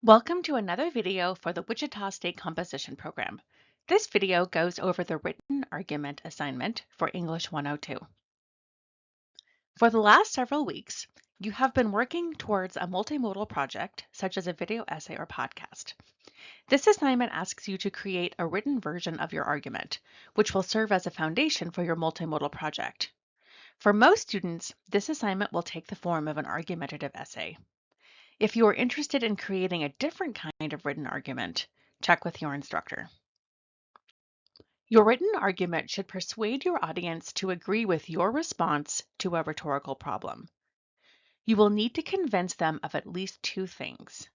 Welcome to another video for the Wichita State Composition Program. This video goes over the written argument assignment for English 102. For the last several weeks, you have been working towards a multimodal project, such as a video essay or podcast. This assignment asks you to create a written version of your argument, which will serve as a foundation for your multimodal project. For most students, this assignment will take the form of an argumentative essay. If you are interested in creating a different kind of written argument, check with your instructor. Your written argument should persuade your audience to agree with your response to a rhetorical problem. You will need to convince them of at least two things.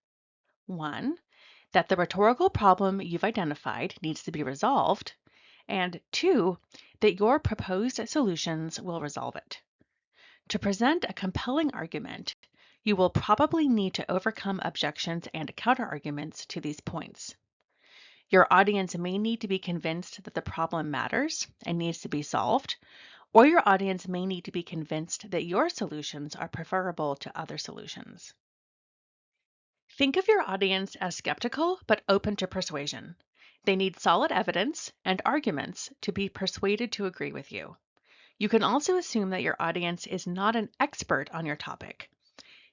One, that the rhetorical problem you've identified needs to be resolved, and two, that your proposed solutions will resolve it. To present a compelling argument, you will probably need to overcome objections and counterarguments to these points. Your audience may need to be convinced that the problem matters and needs to be solved, or your audience may need to be convinced that your solutions are preferable to other solutions. Think of your audience as skeptical but open to persuasion. They need solid evidence and arguments to be persuaded to agree with you. You can also assume that your audience is not an expert on your topic.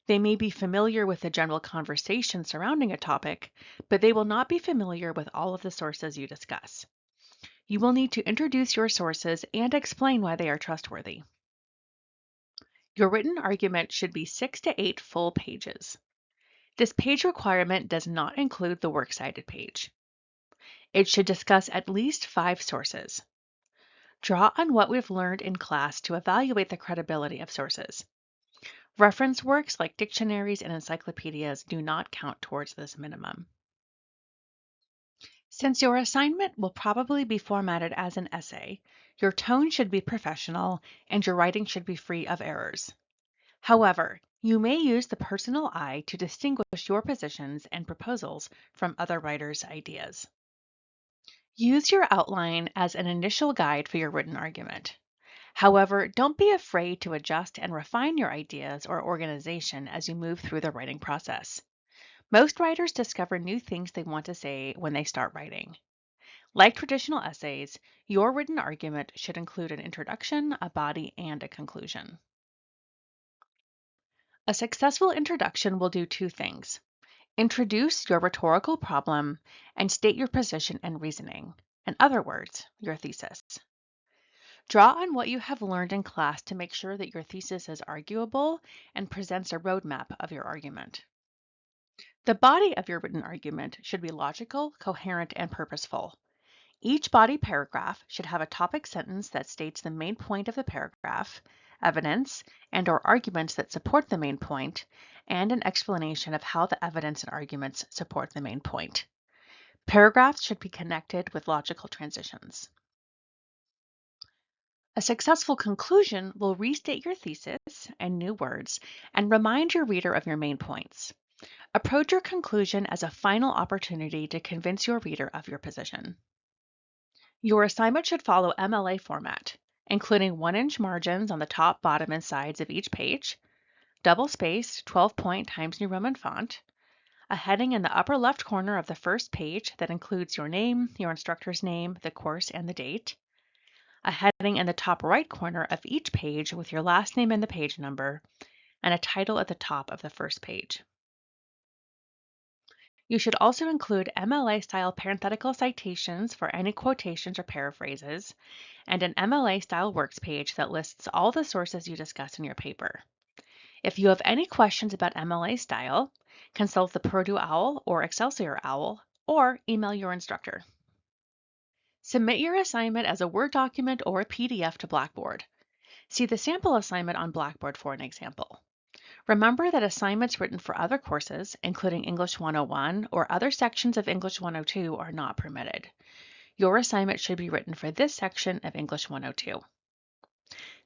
They may be familiar with the general conversation surrounding a topic, but they will not be familiar with all of the sources you discuss. You will need to introduce your sources and explain why they are trustworthy. Your written argument should be 6 to 8 full pages. This page requirement does not include the works cited page. It should discuss at least 5 sources. Draw on what we've learned in class to evaluate the credibility of sources. Reference works like dictionaries and encyclopedias do not count towards this minimum. Since your assignment will probably be formatted as an essay, your tone should be professional and your writing should be free of errors. However, you may use the personal eye to distinguish your positions and proposals from other writers' ideas. Use your outline as an initial guide for your written argument. However, don't be afraid to adjust and refine your ideas or organization as you move through the writing process. Most writers discover new things they want to say when they start writing. Like traditional essays, your written argument should include an introduction, a body, and a conclusion. A successful introduction will do two things: introduce your rhetorical problem and state your position and reasoning. In other words, your thesis. Draw on what you have learned in class to make sure that your thesis is arguable and presents a roadmap of your argument. The body of your written argument should be logical, coherent, and purposeful. Each body paragraph should have a topic sentence that states the main point of the paragraph, evidence and/or arguments that support the main point, and an explanation of how the evidence and arguments support the main point. Paragraphs should be connected with logical transitions. A successful conclusion will restate your thesis and new words and remind your reader of your main points. Approach your conclusion as a final opportunity to convince your reader of your position. Your assignment should follow MLA format, including 1-inch margins on the top, bottom, and sides of each page, double-spaced 12-point Times New Roman font, a heading in the upper left corner of the first page that includes your name, your instructor's name, the course, and the date, a heading in the top right corner of each page with your last name and the page number, and a title at the top of the first page. You should also include MLA-style parenthetical citations for any quotations or paraphrases, and an MLA-style works page that lists all the sources you discuss in your paper. If you have any questions about MLA style, consult the Purdue OWL or Excelsior OWL, or email your instructor. Submit your assignment as a Word document or a PDF to Blackboard. See the sample assignment on Blackboard for an example. Remember that assignments written for other courses, including English 101 or other sections of English 102, are not permitted. Your assignment should be written for this section of English 102.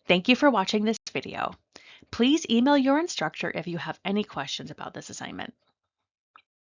Thank you for watching this video. Please email your instructor if you have any questions about this assignment.